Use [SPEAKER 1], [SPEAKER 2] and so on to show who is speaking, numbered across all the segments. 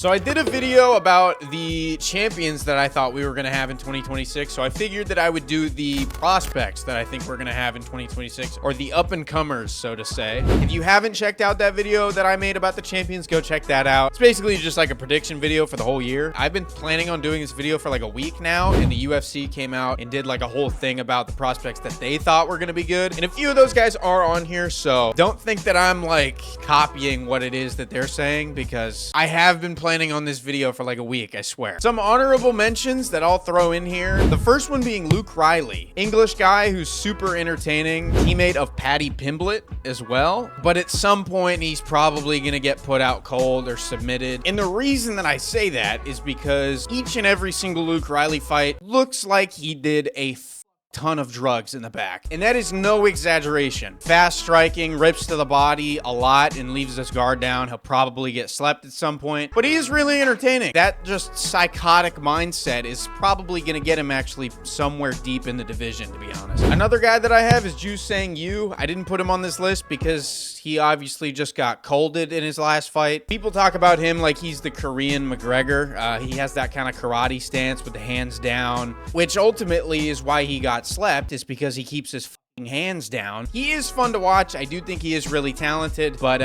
[SPEAKER 1] So I did a video about the champions that I thought we were going to have in 2026. So I figured that I would do the prospects that I think we're going to have in 2026, or the up-and-comers, so to say. If you haven't checked out that video that I made about the champions, go check that out. It's basically just like a prediction video for the whole year. I've been planning on doing this video for like a week now, and the UFC came out and did like a whole thing about the prospects that they thought were going to be good. And a few of those guys are on here, so don't think that I'm like copying what it is that they're saying, because I have been planning on this video for like a week, I swear. Some honorable mentions that I'll throw in here. The first one being Luke Riley, English guy who's super entertaining, teammate of Paddy Pimblett as well. But at some point, he's probably gonna get put out cold or submitted. And the reason that I say that is because each and every single Luke Riley fight looks like he did a ton of drugs in the back, and that is no exaggeration. Fast striking, rips to the body a lot and leaves his guard down. He'll probably get slept at some point, but he is really entertaining. That just psychotic mindset is probably going to get him actually somewhere deep in the division, to be honest. Another guy that I have is Ju Sang Yu. I didn't put him on this list because he obviously just got colded in his last fight. People talk about him like he's the Korean McGregor. He has that kind of karate stance with the hands down, which ultimately is why he got slept, is because he keeps his hands down. He is fun to watch. I do think he is really talented, but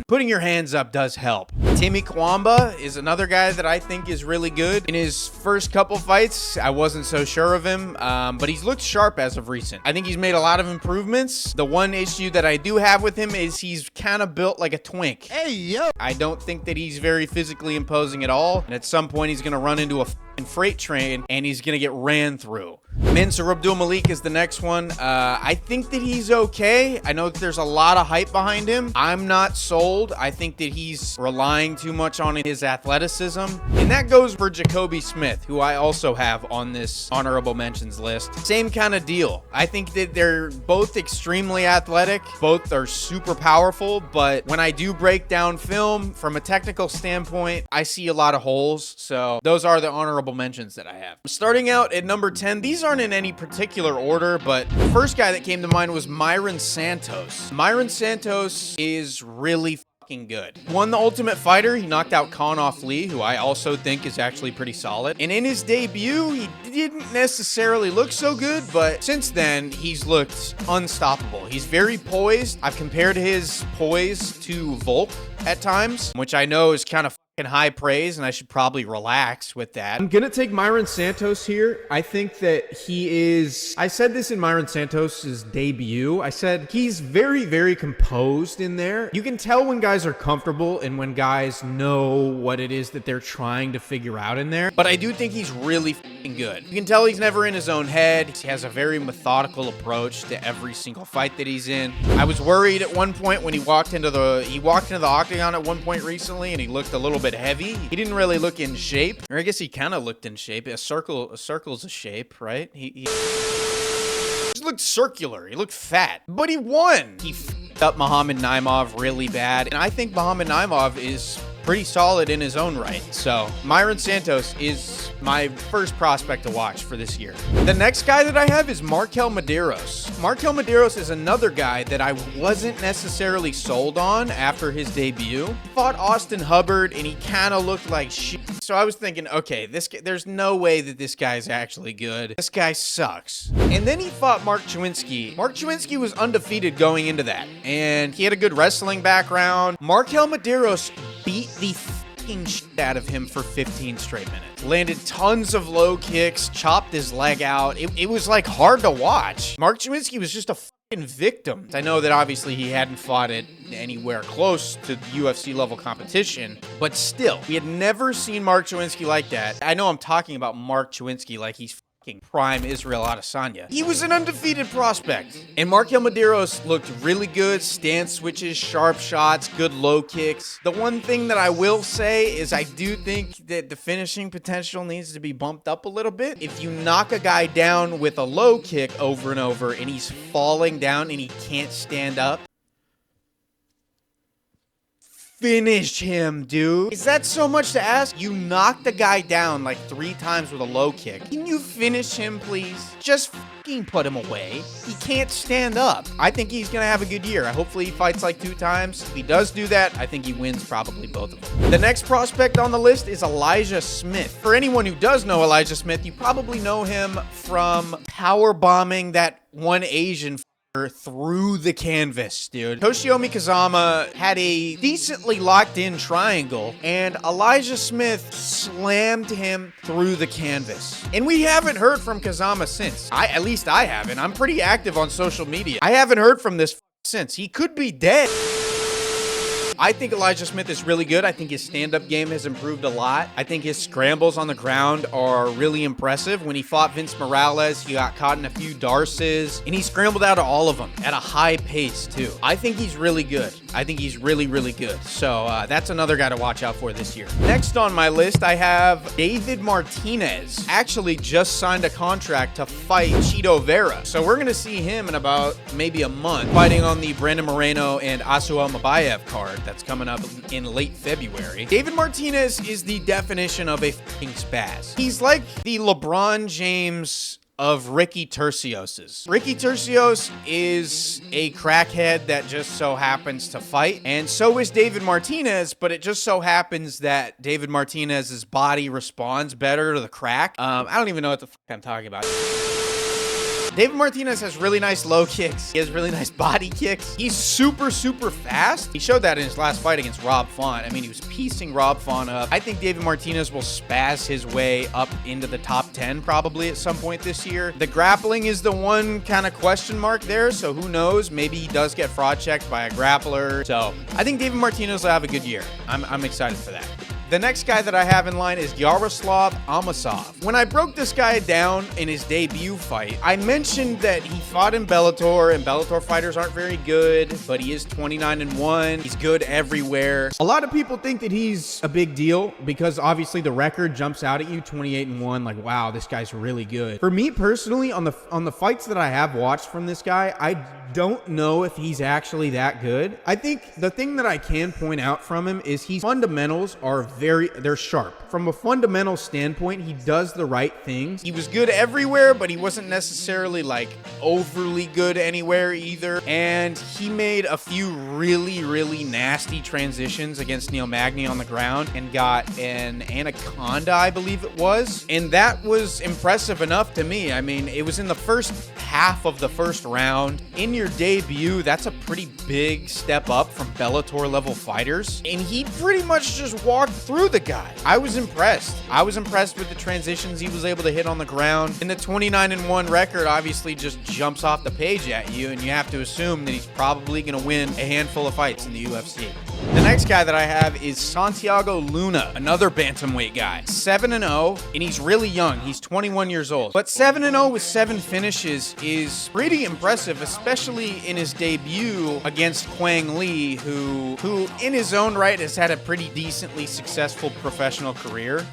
[SPEAKER 1] putting your hands up does help. Timmy Kwamba is another guy that I think is really good. In his first couple fights, I wasn't so sure of him, but he's looked sharp as of recent. I think he's made a lot of improvements. The one issue that I do have with him is he's kind of built like a twink. Hey, yo! I don't think that he's very physically imposing at all, and at some point he's gonna run into a freight train and he's gonna get ran through. Mansour Abdulmalik is the next one. I think that he's okay. I know that there's a lot of hype behind him. I'm not sold. I think that he's relying too much on his athleticism. And that goes for Jacoby Smith, who I also have on this honorable mentions list. Same kind of deal. I think that they're both extremely athletic. Both are super powerful, but when I do break down film from a technical standpoint, I see a lot of holes. So those are the honorable mentions that I have. Starting out at number 10, these aren't in any particular order, but the first guy that came to mind was Myron Santos. Myron Santos is really fucking good. Won the Ultimate Fighter. He knocked out Konoff Lee, who I also think is actually pretty solid. And in his debut, he didn't necessarily look so good, but since then, he's looked unstoppable. He's very poised. I've compared his poise to Volk at times, which I know is kind of high praise, and I should probably relax with that. I'm gonna take Myron Santos here. I think that he is, I said this in Myron Santos's debut, I said he's very, very composed in there. You can tell when guys are comfortable and when guys know what it is that they're trying to figure out in there, but I do think he's really fucking good. You can tell he's never in his own head. He has a very methodical approach to every single fight that he's in. I was worried at one point when he walked into the octagon at one point recently, and he looked a little bit heavy. He didn't really look in shape, or I guess he kind of looked in shape. A circle's a shape, right? He just looked circular. He looked fat, but he won. He f***ed up Muhammad Naimov really bad, and I think Muhammad Naimov is pretty solid in his own right. So Myron Santos is my first prospect to watch for this year. The next guy that I have is Markeel Maderos. Markeel Maderos is another guy that I wasn't necessarily sold on after his debut. He fought Austin Hubbard and he kind of looked like shit. So I was thinking, okay, there's no way that this guy's actually good. This guy sucks. And then he fought Mark Chwinski. Mark Chwinski was undefeated going into that, and he had a good wrestling background. Markeel Maderos beat the fucking shit out of him for 15 straight minutes. Landed tons of low kicks, chopped his leg out. It was like hard to watch. Mark Chwinski was just a fucking victim. I know that obviously he hadn't fought it anywhere close to UFC level competition, but still, we had never seen Mark Chwinski like that. I know I'm talking about Mark Chwinski like he's prime Israel Adesanya. He was an undefeated prospect. And Markeel Maderos looked really good. Stance switches, sharp shots, good low kicks. The one thing that I will say is I do think that the finishing potential needs to be bumped up a little bit. If you knock a guy down with a low kick over and over and he's falling down and he can't stand up, finish him, dude. Is that so much to ask? You knocked the guy down like 3 times with a low kick. Can you finish him, please? Just fucking put him away. He can't stand up. I think he's gonna have a good year. Hopefully he fights like 2 times. If he does do that, I think he wins probably both of them. The next prospect on the list is Elijah Smith. For anyone who does know Elijah Smith, you probably know him from power bombing that one Asian through the canvas, dude. Toshiomi Kazama had a decently locked in triangle, and Elijah Smith slammed him through the canvas. And we haven't heard from Kazama since. At least I haven't. I'm pretty active on social media. I haven't heard from this since. He could be dead. I think Elijah Smith is really good. I think his stand-up game has improved a lot. I think his scrambles on the ground are really impressive. When he fought Vince Morales, he got caught in a few darces, and he scrambled out of all of them at a high pace, too. I think he's really good. I think he's really, really good. So that's another guy to watch out for this year. Next on my list, I have David Martinez. Actually just signed a contract to fight Chito Vera. So we're going to see him in about maybe a month fighting on the Brandon Moreno and Asua Mabayev card that's coming up in late February. David Martinez is the definition of a fucking spaz. He's like the LeBron James of Ricky Tercios's. Ricky Tercios is a crackhead that just so happens to fight, and so is David Martinez, but it just so happens that David Martinez's body responds better to the crack. I don't even know what the fuck I'm talking about. David Martinez has really nice low kicks. He has really nice body kicks. He's super, super fast. He showed that in his last fight against Rob Font. I mean, he was piecing Rob Font up. I think David Martinez will spaz his way up into the top 10 probably at some point this year. The grappling is the one kind of question mark there, so who knows? Maybe he does get fraud checked by a grappler. So I think David Martinez will have a good year. I'm excited for that. The next guy that I have in line is Garaslav Amosov. When I broke this guy down in his debut fight, I mentioned that he fought in Bellator, and Bellator fighters aren't very good, but he is 29-1. He's good everywhere. A lot of people think that he's a big deal because obviously the record jumps out at you, 28-1. Like, wow, this guy's really good. For me personally, on the fights that I have watched from this guy, I don't know if he's actually that good. I think the thing that I can point out from him is his fundamentals are they're sharp. From a fundamental standpoint, he does the right things. He was good everywhere, but he wasn't necessarily like overly good anywhere either. And he made a few really, really nasty transitions against Neil Magny on the ground and got an anaconda, I believe it was. And that was impressive enough to me. I mean, it was in the first half of the first round. In your debut, that's a pretty big step up from Bellator level fighters. And he pretty much just walked through the guy. I was impressed. I was impressed with the transitions he was able to hit on the ground. And the 29-1 record obviously just jumps off the page at you, and you have to assume that he's probably going to win a handful of fights in the UFC. The next guy that I have is Santiago Luna, another bantamweight guy. 7-0, and he's really young. He's 21 years old. But 7-0 with 7 finishes is pretty impressive, especially in his debut against Quang Lee, who in his own right has had a pretty decently successful professional career.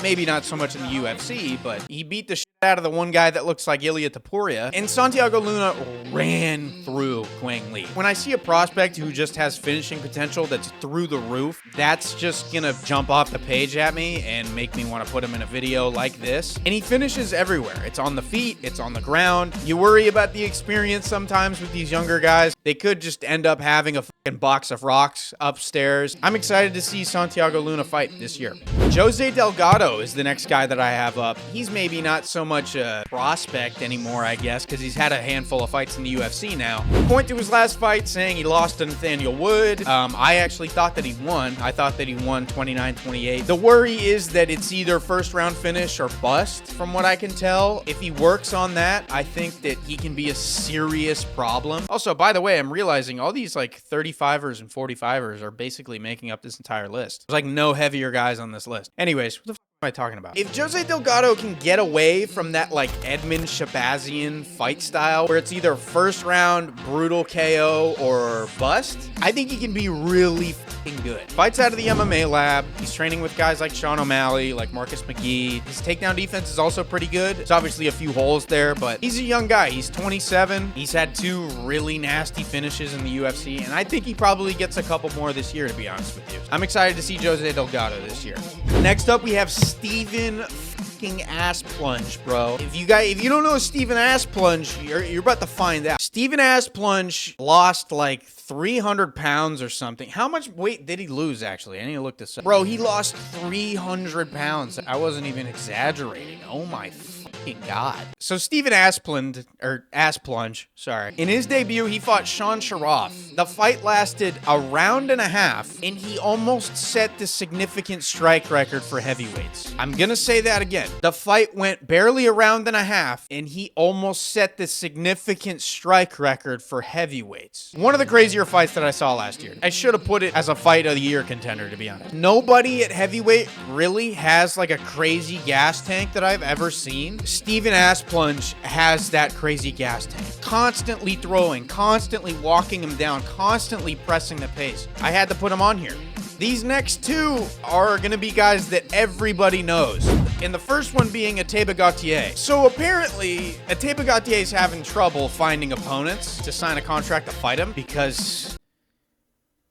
[SPEAKER 1] Maybe not so much in the UFC, but he beat the shit out of the one guy that looks like Ilya Topuria, and Santiago Luna ran through Quang Lee. When I see a prospect who just has finishing potential that's through the roof, that's just gonna jump off the page at me and make me want to put him in a video like this. And he finishes everywhere. It's on the feet, it's on the ground. You worry about the experience sometimes with these younger guys. They could just end up having a fucking box of rocks upstairs. I'm excited to see Santiago Luna fight this year. Jose Delgado is the next guy that I have up. He's maybe not so much a prospect anymore, I guess, because he's had a handful of fights in the UFC now. Point to his last fight saying he lost to Nathaniel Wood. I actually thought that he won. I thought that he won 29-28. The worry is that it's either first round finish or bust, from what I can tell. If he works on that, I think that he can be a serious problem. Also, by the way, I'm realizing all these like 35ers and 45ers are basically making up this entire list. There's like no heavier guys on this list. Anyways, what the am I talking about? If Jose Delgado can get away from that like Edmund Shabazian fight style where it's either first round brutal KO or bust, I think he can be really fucking good. Fights out of the MMA lab. He's training with guys like Sean O'Malley, like Marcus McGee. His takedown defense is also pretty good. There's obviously a few holes there, but he's a young guy. He's 27. He's had 2 really nasty finishes in the UFC, and I think he probably gets a couple more this year, to be honest with you. I'm excited to see Jose Delgado this year. Next up, we have Steven fucking Asplunge, bro. If you don't know Steven Asplunge, you're about to find out. Steven Asplunge lost like 300 pounds or something. How much weight did he lose, actually? I need to look this up. Bro, he lost 300 pounds. I wasn't even exaggerating. Oh my fucking God. So Steven Asplunge, sorry. In his debut, he fought Sean Sharaf. The fight lasted a round and a half, and he almost set the significant strike record for heavyweights. I'm gonna say that again. The fight went barely a round and a half, and he almost set the significant strike record for heavyweights. One of the crazier fights that I saw last year. I should have put it as a fight of the year contender, to be honest. Nobody at heavyweight really has like a crazy gas tank that I've ever seen. Steven Asplunge has that crazy gas tank. Constantly throwing, constantly walking him down, constantly pressing the pace. I had to put him on here. These next 2 are going to be guys that everybody knows. And the first one being A Tabagate. So apparently, A Tabagate is having trouble finding opponents to sign a contract to fight him because,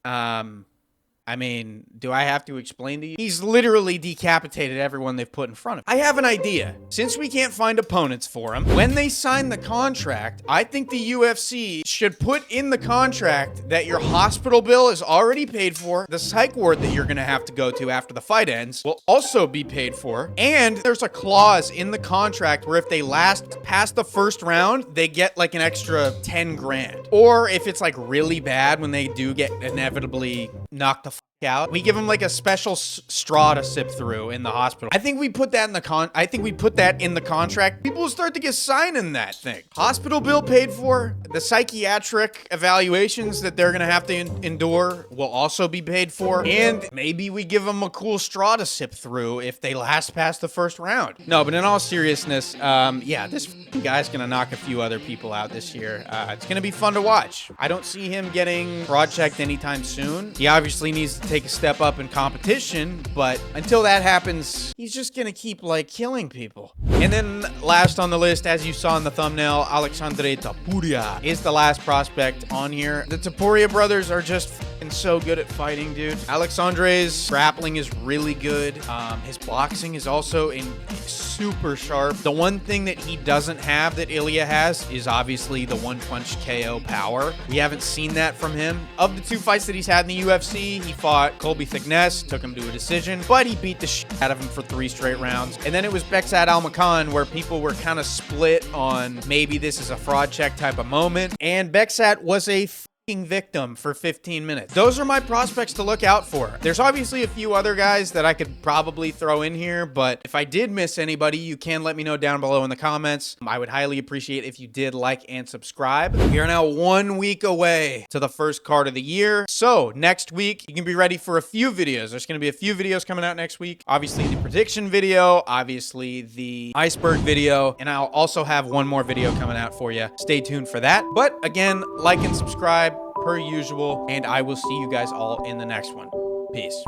[SPEAKER 1] I mean, do I have to explain to you? He's literally decapitated everyone they've put in front of him. I have an idea. Since we can't find opponents for him, when they sign the contract, I think the UFC should put in the contract that your hospital bill is already paid for, the psych ward that you're gonna have to go to after the fight ends will also be paid for, and there's a clause in the contract where if they last past the first round, they get like an extra 10 grand. Or if it's like really bad when they do get inevitably knocked the out, we give them like a special straw to sip through in the hospital. I think we put that in the contract. People will start to get signing that thing. Hospital bill paid for. The psychiatric evaluations that they're gonna have to endure will also be paid for. And maybe we give them a cool straw to sip through if they last past the first round. No, but in all seriousness, yeah, this guy's gonna knock a few other people out this year. It's gonna be fun to watch. I don't see him getting fraud checked anytime soon. He obviously needs to take a step up in competition, but until that happens, he's just gonna keep like killing people. And then last on the list, as you saw in the thumbnail, Alexandre Topuria is the last prospect on here. The Topuria brothers are just fucking so good at fighting, dude. Alexandre's grappling is really good. His boxing is also super sharp. The one thing that he doesn't have that Ilya has is obviously the one-punch KO power. We haven't seen that from him. Of the 2 fights that he's had in the UFC, he fought Colby Thickness, took him to a decision, but he beat the shit out of him for 3 straight rounds. And then it was Beksat Almakan, where people were kind of split on maybe this is a fraud check type of moment. And Beksat was a victim for 15 minutes. Those are my prospects to look out for. There's obviously a few other guys that I could probably throw in here, but if I did miss anybody, you can let me know down below in the comments. I would highly appreciate if you did like and subscribe. We are now 1 week away to the first card of the year. So next week, you can be ready for a few videos. There's going to be a few videos coming out next week. Obviously the prediction video, obviously the iceberg video, and I'll also have one more video coming out for you. Stay tuned for that. But again, like and subscribe per usual, and I will see you guys all in the next one. Peace.